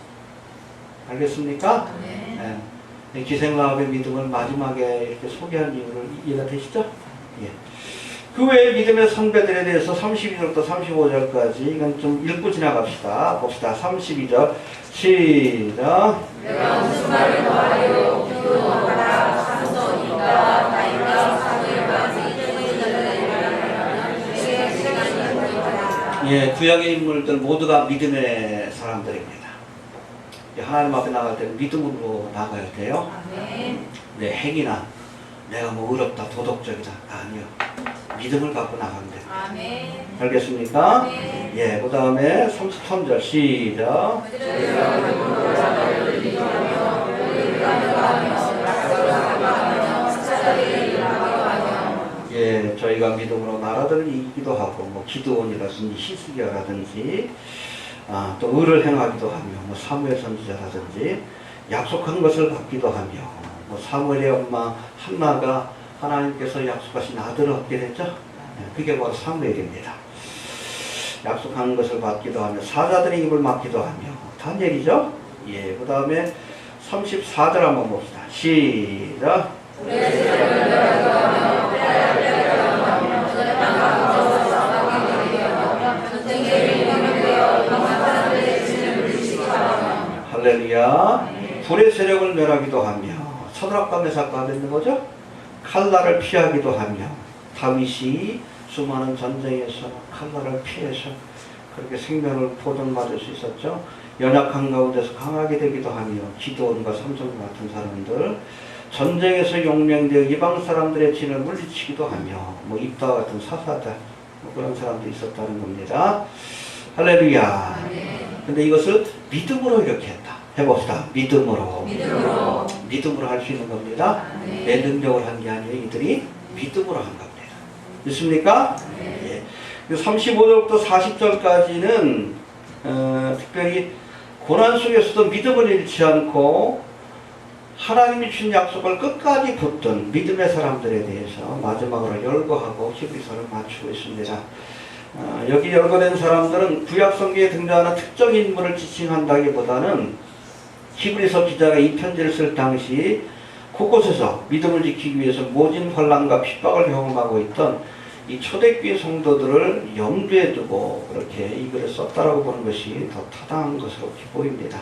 알겠습니까? 네. 기생라합의 믿음을 마지막에 이렇게 소개한 이유를 이해가 되시죠? 예. 그 외에 믿음의 선배들에 대해서 32절부터 35절까지 이건 좀 읽고 지나갑시다. 봅시다. 32절 시작. 내가 무슨 말을 더하여 기도하라 삼손이가 다윗과 사무엘과 예, 구약의 인물들 모두가 믿음의 사람들입니다. 하나님 앞에 나갈 때는 믿음으로 나가야 돼요. 내 행위나 내가 뭐 어렵다, 도덕적이다 아니요. 믿음을 갖고 나가면 됩니다. 알겠습니까? 예, 그 다음에 33절 시작. 예, 저희가 믿음으로 나라들을 이기기도 하고, 뭐 기드온이라든지 히스기야라든지, 또 의를 행하기도 하며, 뭐 사무엘 선지자라든지 약속한 것을 받기도 하며, 뭐 사무엘의 엄마 한나가 하나님께서 약속하신 아들을 얻게 됐죠. 그게 바로 사무엘입니다. 약속한 것을 받기도 하며 사자들의 입을 막기도 하며 다니엘이죠. 예, 그 다음에 34절 한번 봅시다. 시작. 할렐루야. 불의 세력을 멸하기도 하며, 서드락과 메삭과 아벳느고죠. 칼날을 피하기도 하며, 다윗이 수많은 전쟁에서 칼날을 피해서 그렇게 생명을 보존받을 수 있었죠. 연약한 가운데서 강하게 되기도 하며, 기드온과 삼손 같은 사람들, 전쟁에서 용맹되어 이방 사람들의 진을 물리치기도 하며, 뭐 입다와 같은 사사들, 뭐 그런 사람도 있었다는 겁니다. 할렐루야. 근데 이것을 믿음으로 이렇게 했다. 해봅시다. 믿음으로 할 수 있는 겁니다. 내 능력을 한 게 아니에요. 이들이 믿음으로 한 겁니다. 믿습니까? 예. 35절부터 40절까지는 특별히 고난 속에서도 믿음을 잃지 않고 하나님이 주신 약속을 끝까지 붙든 믿음의 사람들에 대해서 마지막으로 열거하고 히브리서를 맞추고 있습니다. 여기 열거된 사람들은 구약 성경에 등장하는 특정 인물을 지칭한다기보다는 히브리서 기자가 이 편지를 쓸 당시 곳곳에서 믿음을 지키기 위해서 모진 환난과 핍박을 경험하고 있던 이 초대교회 성도들을 염두에 두고 그렇게 이 글을 썼다라고 보는 것이 더 타당한 것으로 보입니다.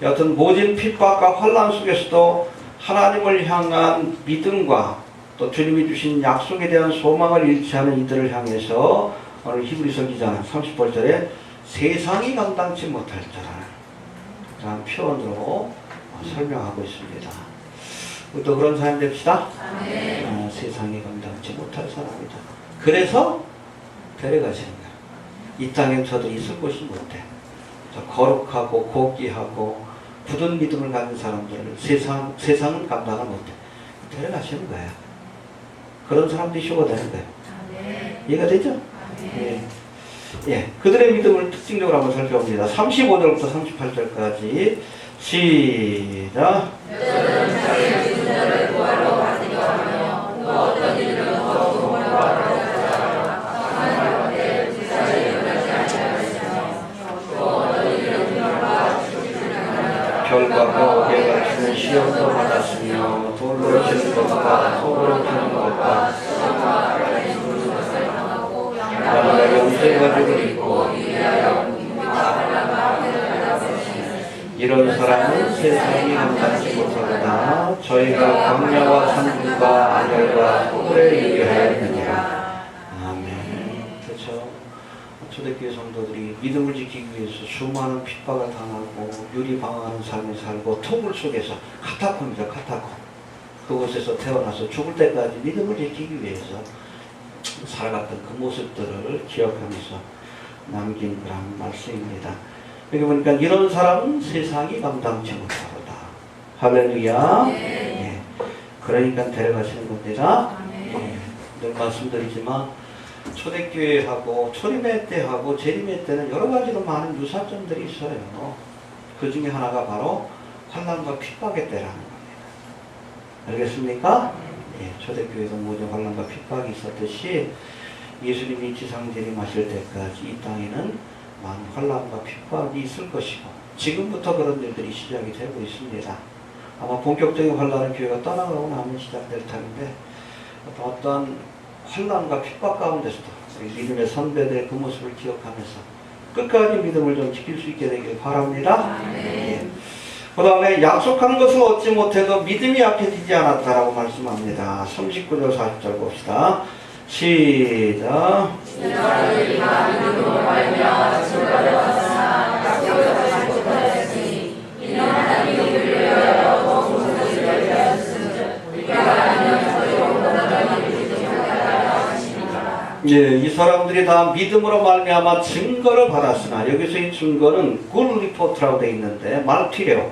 여하튼 모진 핍박과 환난 속에서도 하나님을 향한 믿음과 또 주님이 주신 약속에 대한 소망을 잃지 않은 이들을 향해서 오늘 히브리서 기자는 38절에 세상이 감당치 못할 자라는 표현으로 설명하고 있습니다. 또 그런 사람 됩시다. 세상이 감당치 못할 사람이다. 그래서 데려가시는 거야. 이 땅엔 저들이 있을 곳이 못해. 거룩하고 고귀하고 굳은 믿음을 가진 사람들을 세상은 감당을 못해. 데려가시는 거예요. 그런 사람들이 휴거되는 거예요. 이해가 되죠? 예. 예. 그들의 믿음을 특징적으로 한번 살펴봅니다. 35절부터 38절까지 시작. 그들은 자기의 믿음을 구하러 받으려 하며 또 어떤 이들은 더 좋은 걸 받으려 하며 때를 제사를 연하지 아니하였으며 또 어떤 이들은 별과 별과 벽에 갇히는 시험도 받았으며 돌로 치는 것과 소로 치는 것과 시험과 같은 모든 것을 당하고 나무의 염색 가죽을 입고 위하여 공격과 환난과 학대를 받았으니 이런 사람은 세상이 감당치 못하거나 저희가 광야와 산들과 안열과 소굴에 이르하였느니라. 아멘. 그렇죠. 초대교회 성도들이 믿음을 지키기 위해서 수많은 핍박을 당하고 유리방황하는 삶을 살고 통굴 속에서 카타콤이죠. 카타콤. 그곳에서 태어나서 죽을 때까지 믿음을 지키기 위해서 살아갔던 그 모습들을 기억하면서 남긴 그런 말씀입니다. 여기 보니까 이런 사람은 세상이 감당치 못하거다. 할렐루야. 예. 그러니까 데려가시는 겁니다. 예. 늘 말씀드리지만 초대교회하고 초림회 때하고 재림회 때는 여러 가지로 많은 유사점들이 있어요. 그 중에 하나가 바로 환난과 핍박의 때라는 겁니다. 알겠습니까? 예. 초대교회도 모든 환난과 핍박이 있었듯이 예수님이 지상 재림하실 때까지 이 땅에는 많은 환난과 핍박이 있을 것이고 지금부터 그런 일들이 시작이 되고 있습니다. 아마 본격적인 환난은 교회가 떠나가고 나면 시작될 텐데 어떤 환난과 핍박 가운데서도 우리 믿음의 선배들의 그 모습을 기억하면서 끝까지 믿음을 좀 지킬 수 있게 되길 바랍니다. 예. 그 다음에 약속한 것을 얻지 못해도 믿음이 약해지지 않았다라고 말씀합니다. 39절 40절 봅시다. 시작. 예, 이 사람들이 다 믿음으로 말미암아 증거를 받았으나 여기서 이 증거는 굿 리포트라고 되어 있는데 말티레오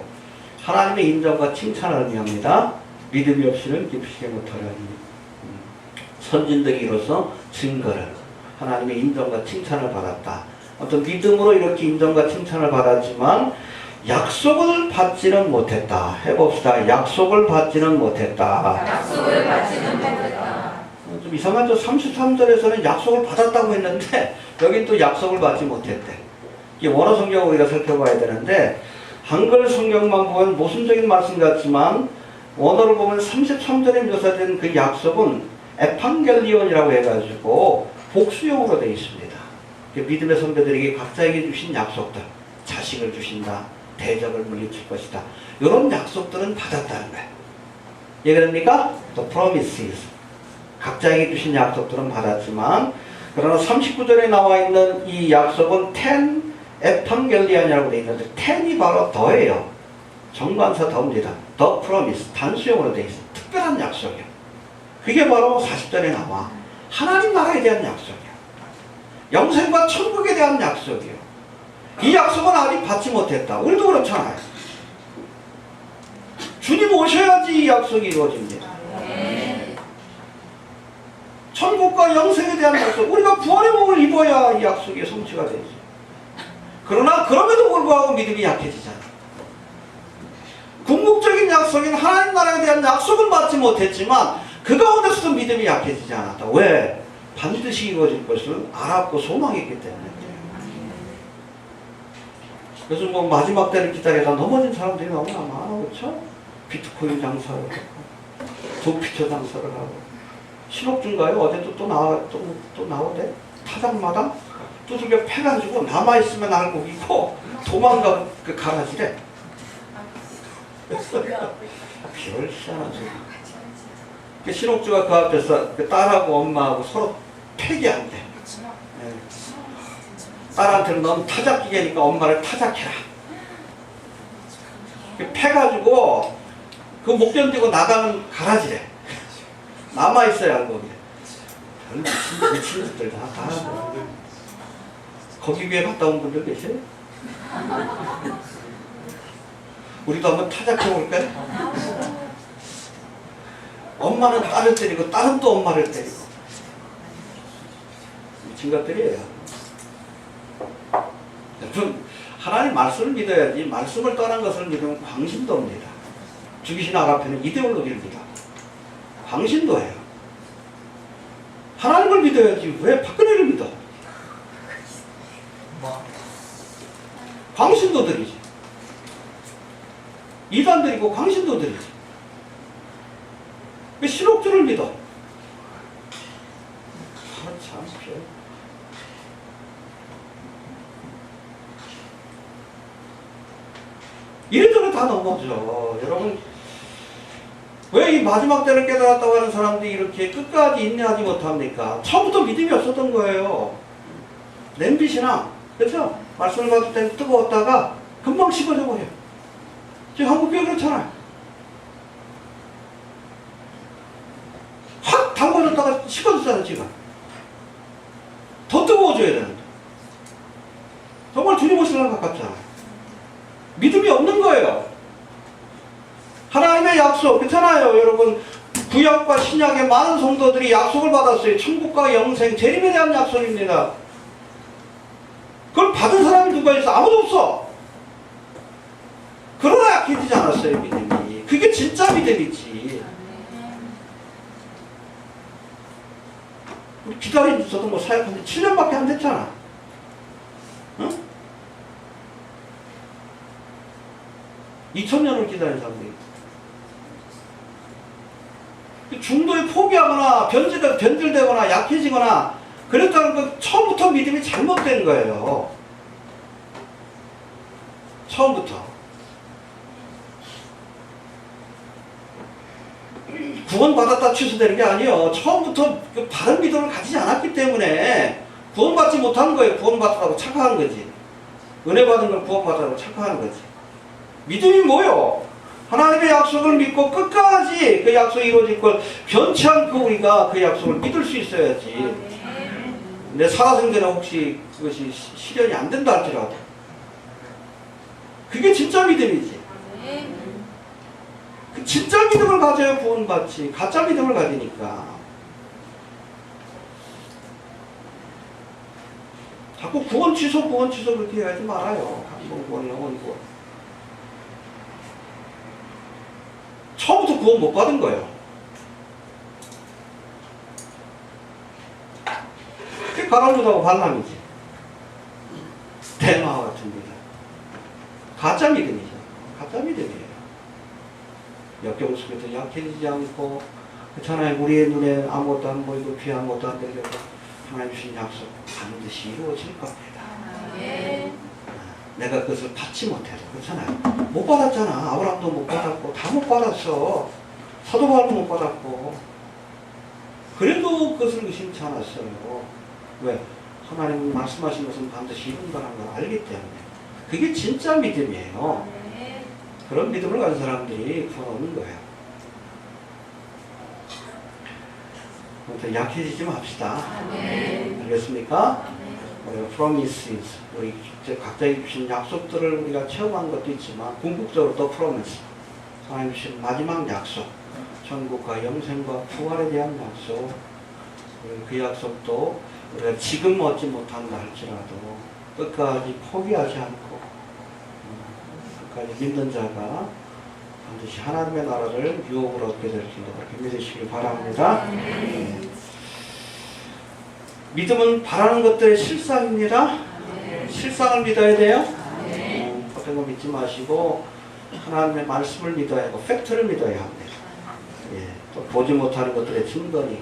하나님의 인정과 칭찬을 의미합니다. 믿음이 없이는 기쁘시게 못하려니 선진들이 이로써 증거를 하나님의 인정과 칭찬을 받았다. 어떤 믿음으로 이렇게 인정과 칭찬을 받았지만 약속을 받지는 못했다. 해봅시다. 약속을 받지는 못했다. 약속을 받지는 못했다. 좀 이상하죠. 33절에서는 약속을 받았다고 했는데 여긴 또 약속을 받지 못했대. 이게 원어 성경을 우리가 살펴봐야 되는데 한글 성경만 보면 모순적인 말씀 같지만 원어를 보면 33절에 묘사된 그 약속은 에판겔리온이라고 해가지고 복수용으로 되어 있습니다. 믿음의 선배들에게 각자에게 주신 약속들, 자식을 주신다, 대적을 물리칠 것이다. 이런 약속들은 받았다는 거예요. 예, 그럽니까? The promises. 각자에게 주신 약속들은 받았지만, 그러나 39절에 나와 있는 이 약속은 ten 에판겔리안이라고 되어 있는데, ten이 바로 더예요. 정관사 더입니다. The promise. 단수형으로 되어 있어요. 특별한 약속이에요. 그게 바로 40절에 나와. 하나님 나라에 대한 약속이에요. 영생과 천국에 대한 약속이에요. 이 약속은 아직 받지 못했다. 우리도 그렇잖아요. 주님 오셔야지 이 약속이 이루어집니다. 천국과 영생에 대한 약속, 우리가 부활의 몸을 입어야 이 약속이 성취가 되지. 그러나 그럼에도 불구하고 믿음이 약해지잖아. 궁극적인 약속인 하나님 나라에 대한 약속은 받지 못했지만 그 가운데서도 믿음이 약해지지 않았다. 왜? 반드시 이루어질 것을 알았고 소망했기 때문에. 그래서 뭐 마지막 때를 기다리다 넘어진 사람들이 너무나 많아. 그렇죠? 비트코인 장사를 하고 도피처 장사를 하고 신옥주인가요? 어제도 또 나오대? 타작마다 두들겨 패가지고 남아있으면 알고 있고 도망가 그 가라지래. 별 희한한 소리. 그 신옥주가 그 앞에서 그 딸하고 엄마하고 서로 패기한대. 네. 딸한테는 넌 타작기계니까 엄마를 타작해라. 패가지고 그 못 견디고 나가는 가라지래. 남아있어야 알고 그래. 미친 짓들 다 하고. 거기 위에 갔다 온 분들 계세요? 우리도 한번 타작해볼까요? 엄마는 딸을 때리고 딸은 또 엄마를 때리고 미친 것들이에요. 여러분, 하나님 말씀을 믿어야지 말씀을 떠난 것을 믿으면 광신도입니다. 죽이신 아가페는 이데올로기입니다. 광신도예요. 하나님을 믿어야지 왜 박근혜를 믿어? 광신도들이지. 이단들이고 광신도들이지. 왜 신옥주를 믿어? 참 별. 이래저래 다 넘어져. 여러분, 왜 이 마지막 때를 깨달았다고 하는 사람들이 이렇게 끝까지 인내하지 못합니까? 처음부터 믿음이 없었던 거예요. 냄비시나, 그렇죠? 말씀을 받을 때는 뜨거웠다가 금방 식어져 버려요. 지금 한국교회 그렇잖아요. 확 담궈졌다가 식어졌잖아요, 지금. 더 뜨거워져야 되는데. 정말 주님 오시는 것 가깝잖아요. 믿음이 없는 거예요. 하나님의 약속, 그렇잖아요, 여러분. 구약과 신약의 많은 성도들이 약속을 받았어요. 천국과 영생, 재림에 대한 약속입니다. 그걸 받은 사람이 누가 있어? 아무도 없어. 그러나 약해지지 않았어요, 믿음이. 그게 진짜 믿음이지. 우리 기다리면서도 뭐 사역한 지 7년밖에 안 됐잖아. 응? 2000년을 기다린 사람들이. 중도에 포기하거나 변질되거나 약해지거나 그랬다는 건 처음부터 믿음이 잘못된 거예요. 처음부터. 구원받았다 취소되는 게 아니에요. 처음부터 바른 믿음을 가지지 않았기 때문에 구원받지 못한 거예요. 구원받았다고 착각한 거지. 은혜 받은 걸 구원받았다고 착각하는 거지. 믿음이 뭐요? 하나님의 약속을 믿고 끝까지 그 약속이 이루어질 걸 변치 않고 우리가 그 약속을 믿을 수 있어야지. 내 살아생전에 혹시 그것이 실현이 안 된다 할지라도 그게 진짜 믿음이지. 그 진짜 믿음을 가져야 구원받지. 가짜 믿음을 가지니까 자꾸 구원 취소 그렇게 하지 말아요. 구원 영원 구원. 처음부터 구원 못 받은 거예요. 그게 가라무다고 발람이지. 대마와 같은 믿음. 가짜 믿음이죠. 가짜 믿음이에요. 역경 속에서 약해지지 않고, 그렇잖아요. 우리의 눈에 아무것도 안 보이고 귀에 아무것도 안 들려도 하나님 주신 약속 반드시 이루어질 겁니다. 내가 그것을 받지 못해도 그렇잖아요. 못 받았잖아. 아브라함도 못 받았고 다 못 받았어. 사도 바울도 못 받았고. 그래도 그것을 의심치 않았어요. 왜? 하나님 말씀하신 것은 반드시 이룬다는 걸 알기 때문에. 그게 진짜 믿음이에요. 그런 믿음을 가진 사람들이 구원 얻는 거예요. 아무튼 약해지지 맙시다. 알겠습니까? promises, 우리 각자에게 주신 약속들을 우리가 체험한 것도 있지만 궁극적으로 또 promise, 하나님 주신 마지막 약속, 천국과 영생과 부활에 대한 약속, 그 약속도 우리가 지금 얻지 못한다 할지라도 끝까지 포기하지 않고 끝까지 믿는 자가 반드시 하나님의 나라를 유업으로 얻게 될 줄로 그렇게 믿으시길 바랍니다. 네. 믿음은 바라는 것들의 실상입니다. 실상을 믿어야 돼요. 어떤 거 믿지 마시고 하나님의 말씀을 믿어야 하고 팩트를 믿어야 합니다. 예, 또 보지 못하는 것들의 증거니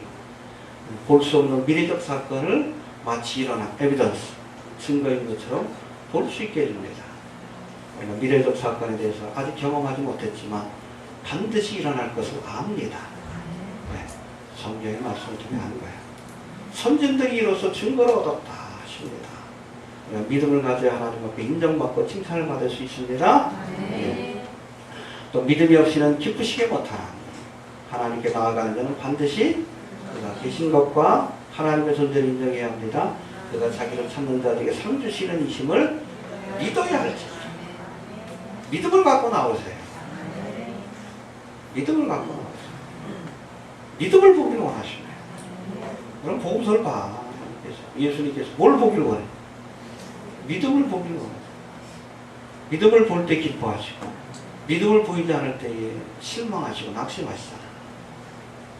볼 수 없는 미래적 사건을 마치 일어난 에비던스, 증거인 것처럼 볼 수 있게 해줍니다. 우리가 미래적 사건에 대해서 아직 경험하지 못했지만 반드시 일어날 것을 압니다. 네, 성경의 말씀을 통해 하는 거예요. 선진들이 이로써 증거를 얻었다 하십니다. 믿음을 가져야 하나님 앞에 인정받고 칭찬을 받을 수 있습니다. 네. 또 믿음이 없이는 기쁘시게 못하라. 하나님께 나아가는 자는 반드시 그가 계신 것과 하나님의 존재를 인정해야 합니다. 그가 자기를 찾는 자들에게 상 주시는 이심을 믿어야 할지. 믿음을 갖고 나오세요. 믿음을 갖고 나오세요. 믿음을 보기를 원하십니다. 그럼 복음서를 봐. 예수님께서 뭘 보기를 원해? 믿음을 보기를 원해. 믿음을 볼 때 기뻐하시고 믿음을 보이지 않을 때에 실망하시고 낙심하시잖아.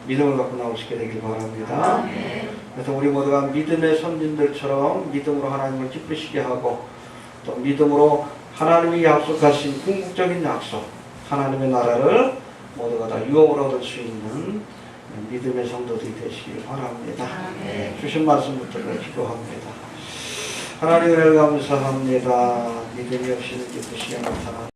믿음을 갖고 나오시게 되길 바랍니다. 그래서 우리 모두가 믿음의 선진들처럼 믿음으로 하나님을 기쁘시게 하고 또 믿음으로 하나님이 약속하신 궁극적인 약속, 하나님의 나라를 모두가 다 유업으로 얻을 수 있는 믿음의 성도들이 되시길 바랍니다. 네, 주신 말씀 붙들고 기도합니다. 하나님을 감사합니다. 믿음이 없이는 기쁘시게 못하나